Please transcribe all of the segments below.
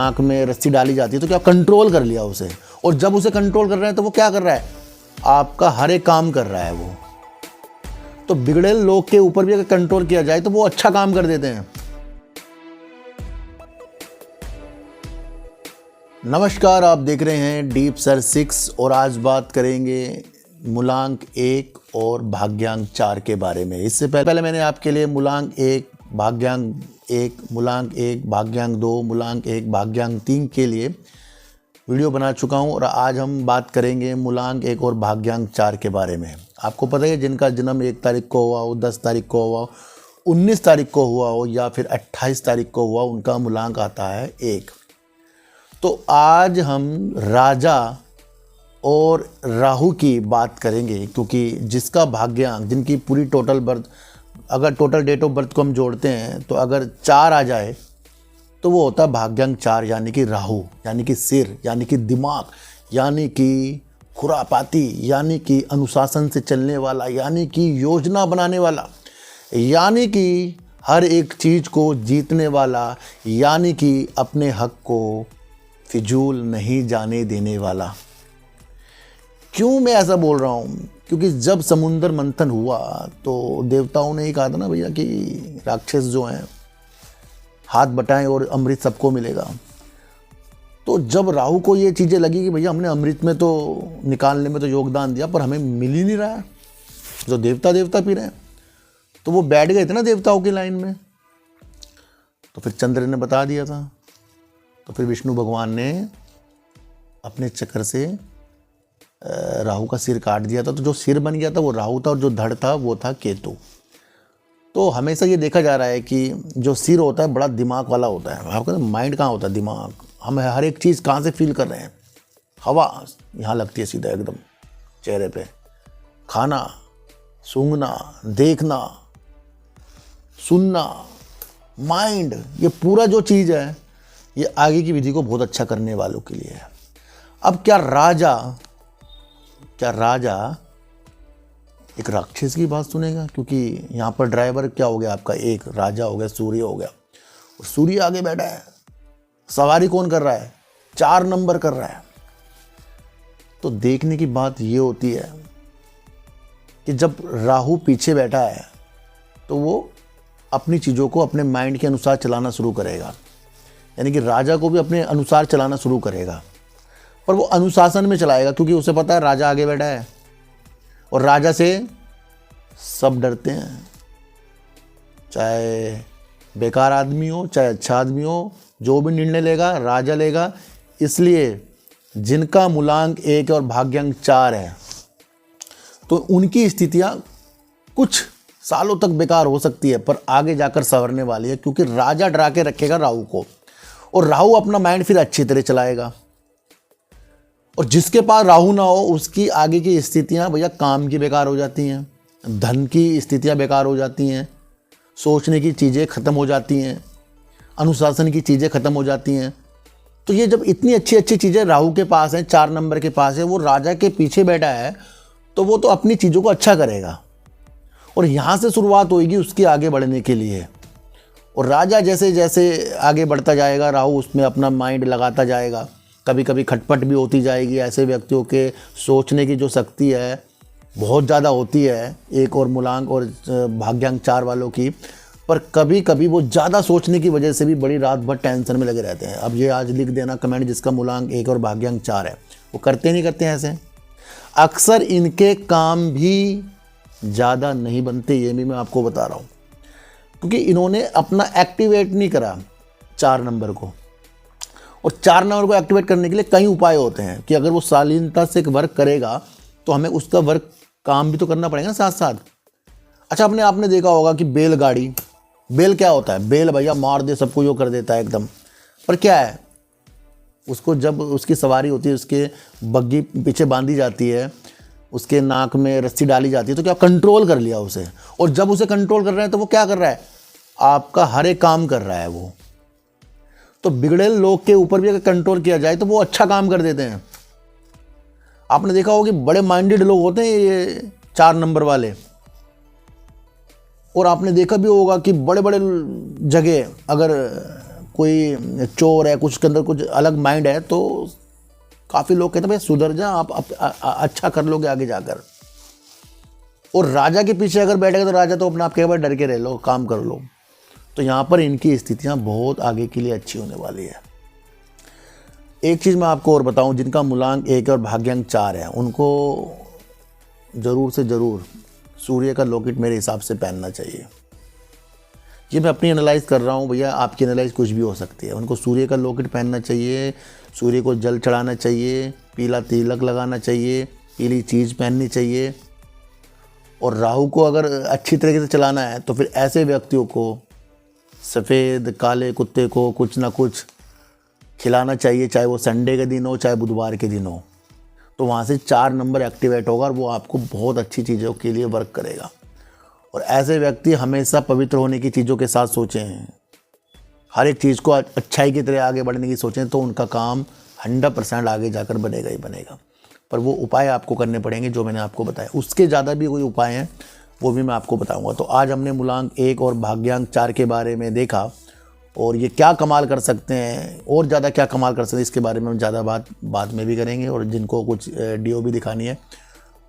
आँख में रस्सी डाली जाती है तो क्या कंट्रोल कर लिया उसे, और जब उसे कंट्रोल कर रहे हैं तो वो क्या कर रहा है, आपका हर एक काम कर रहा है वो। तो बिगड़े लोग के ऊपर भी अगर कंट्रोल किया जाए तो वो अच्छा काम कर देते हैं। नमस्कार, आप देख रहे हैं डीप सर 6 और आज बात करेंगे मूलांक 1 और भाग्यांक 4 के बारे में। इससे पहले मैंने आपके लिए मूलांक 1, भाग्यांक 1, मूलांक 1, भाग्यांक 2, मूलांक 1, भाग्यांक 3 के लिए वीडियो बना चुका हूं और आज हम बात करेंगे मूलांक 1 और भाग्यांक 4 के बारे में। आपको पता है जिनका जन्म 1 तारीख को हुआ हो, 10 तारीख को हुआ हो, 19 तारीख को हुआ हो या फिर 28 तारीख को हुआ, उनका मूलांक आता है 1। तो आज हम राजा और राहु की बात करेंगे, क्योंकि जिसका भाग्यांक, जिनकी पूरी टोटल बर्थ, अगर टोटल डेट ऑफ बर्थ को हम जोड़ते हैं तो अगर 4 आ जाए तो वो होता है भाग्यांक 4, यानी कि राहु, यानी कि सिर, यानी कि दिमाग, यानी कि खुरापाती, यानी कि अनुशासन से चलने वाला, यानी कि योजना बनाने वाला, यानी कि हर एक चीज़ को जीतने वाला, यानी कि अपने हक को फिजूल नहीं जाने देने वाला। क्यों मैं ऐसा बोल रहा हूँ? क्योंकि जब समुद्र मंथन हुआ तो देवताओं ने ही कहा था ना भैया कि राक्षस जो हैं हाथ बटाएं और अमृत सबको मिलेगा। तो जब राहु को ये चीज़ें लगी कि भैया हमने अमृत में तो निकालने में तो योगदान दिया पर हमें मिल ही नहीं रहा है, जो देवता पी रहे हैं, तो वो बैठ गए थे ना देवताओं की लाइन में। तो फिर चंद्र ने बता दिया था, तो फिर विष्णु भगवान ने अपने चक्र से राहु का सिर काट दिया था। तो जो सिर बन गया था वो राहु था और जो धड़ था वो था केतु। तो हमेशा ये देखा जा रहा है कि जो सिर होता है बड़ा दिमाग वाला होता है। आपका माइंड कहाँ होता है? दिमाग। हम हर एक चीज़ कहाँ से फील कर रहे हैं? हवा यहाँ लगती है सीधा एकदम चेहरे पे। खाना, सूंघना, देखना, सुनना, माइंड, ये पूरा जो चीज़ है ये आगे की विधि को बहुत अच्छा करने वालों के लिए है। अब क्या राजा एक राक्षस की बात सुनेगा? क्योंकि यहाँ पर ड्राइवर क्या हो गया आपका, एक राजा हो गया, सूर्य हो गया, और सूर्य आगे बैठा है। सवारी कौन कर रहा है? 4 नंबर कर रहा है। तो देखने की बात ये होती है कि जब राहु पीछे बैठा है तो वो अपनी चीज़ों को अपने माइंड के अनुसार चलाना शुरू करेगा, यानी कि राजा को भी अपने अनुसार चलाना शुरू करेगा, पर वो अनुशासन में चलाएगा, क्योंकि उसे पता है राजा आगे बैठा है और राजा से सब डरते हैं। चाहे बेकार आदमी हो, चाहे अच्छा आदमी हो, जो भी निर्णय लेगा राजा लेगा। इसलिए जिनका मूलांक 1 और भाग्यांक 4 है तो उनकी स्थितियां कुछ सालों तक बेकार हो सकती है पर आगे जाकर संवरने वाली है, क्योंकि राजा डरा के रखेगा राहु को और राहु अपना माइंड फिर अच्छी तरह चलाएगा। और जिसके पास राहु ना हो उसकी आगे की स्थितियां भैया काम की बेकार हो जाती हैं, धन की स्थितियां बेकार हो जाती हैं, सोचने की चीज़ें ख़त्म हो जाती हैं, अनुशासन की चीज़ें ख़त्म हो जाती हैं। तो ये जब इतनी अच्छी अच्छी चीज़ें राहु के पास हैं, 4 नंबर के पास है, वो राजा के पीछे बैठा है, तो वो तो अपनी चीज़ों को अच्छा करेगा और यहाँ से शुरुआत होगी उसकी आगे बढ़ने के लिए। और राजा जैसे जैसे आगे बढ़ता जाएगा राहु उसमें अपना माइंड लगाता जाएगा। कभी कभी खटपट भी होती जाएगी। ऐसे व्यक्तियों के सोचने की जो शक्ति है बहुत ज़्यादा होती है 1 और मूलांक और भाग्यांक 4 वालों की, पर कभी कभी वो ज़्यादा सोचने की वजह से भी बड़ी रात भर टेंशन में लगे रहते हैं। अब ये आज लिख देना कमेंट, जिसका मूलांक 1 और भाग्यांक 4 है, वो करते नहीं करते हैं ऐसे। अक्सर इनके काम भी ज़्यादा नहीं बनते, ये भी मैं आपको बता रहा हूँ, क्योंकि इन्होंने अपना एक्टिवेट नहीं करा 4 नंबर को। और 4 नंबर को एक्टिवेट करने के लिए कई उपाय होते हैं कि अगर वो शालीनता से एक वर्क करेगा तो हमें उसका वर्क काम भी तो करना पड़ेगा साथ साथ। अच्छा, आपने देखा होगा कि बैलगाड़ी, बैल क्या होता है? बैल भैया मार दे सबको जो कर देता है एकदम, पर क्या है, उसको जब उसकी सवारी होती है, उसके बग्गी पीछे बांधी जाती है, उसके नाक में रस्सी डाली जाती है, तो क्या कंट्रोल कर लिया उसे, और जब उसे कंट्रोल कर रहे हैं तो वो क्या कर रहा है, आपका हर एक काम कर रहा है वो। तो बिगड़े लोग के ऊपर भी अगर कंट्रोल किया जाए तो वो अच्छा काम कर देते हैं। आपने देखा होगा कि बड़े माइंडेड लोग होते हैं ये 4 नंबर वाले, और आपने देखा भी होगा कि बड़े बड़े जगह अगर कोई चोर है, कुछ के अंदर कुछ अलग माइंड है, तो काफ़ी लोग कहते हैं भाई सुधर जा, आप अच्छा कर लोगे आगे जाकर। और राजा के पीछे अगर बैठेगा तो राजा तो अपना आप कहेगा डर के रह लो, काम कर लो। तो यहाँ पर इनकी स्थितियाँ बहुत आगे के लिए अच्छी होने वाली है। एक चीज़ मैं आपको और बताऊं, जिनका मूलांक 1 और भाग्यांक 4 है उनको ज़रूर से ज़रूर सूर्य का लॉकेट मेरे हिसाब से पहनना चाहिए। ये मैं अपनी एनालाइज कर रहा हूँ भैया, आपकी एनालाइज कुछ भी हो सकती है। उनको सूर्य का लॉकेट पहनना चाहिए, सूर्य को जल चढ़ाना चाहिए, पीला तिलक लगाना चाहिए, पीली चीज़ पहननी चाहिए। और राहु को अगर अच्छी तरीके से चलाना है तो फिर ऐसे व्यक्तियों को सफ़ेद काले कुत्ते को कुछ ना कुछ खिलाना चाहिए, चाहे वो संडे के दिन हो चाहे बुधवार के दिन हो। तो वहाँ से 4 नंबर एक्टिवेट होगा और वो आपको बहुत अच्छी चीज़ों के लिए वर्क करेगा। और ऐसे व्यक्ति हमेशा पवित्र होने की चीज़ों के साथ सोचें, हर एक चीज़ को अच्छाई की तरह आगे बढ़ने की सोचें, तो उनका काम 100% आगे जाकर बनेगा ही बनेगा। पर वो उपाय आपको करने पड़ेंगे जो मैंने आपको बताया। उसके ज़्यादा भी कोई उपाय हैं वो भी मैं आपको बताऊंगा। तो आज हमने मूलांक 1 और भाग्यांक 4 के बारे में देखा, और ये क्या कमाल कर सकते हैं और ज़्यादा क्या कमाल कर सकते हैं इसके बारे में हम ज़्यादा बात बाद में भी करेंगे। और जिनको कुछ डीओ भी दिखानी है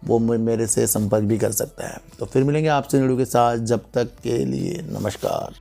वो मेरे से संपर्क भी कर सकता है। तो फिर मिलेंगे आपसे वीडियो के साथ, जब तक के लिए नमस्कार।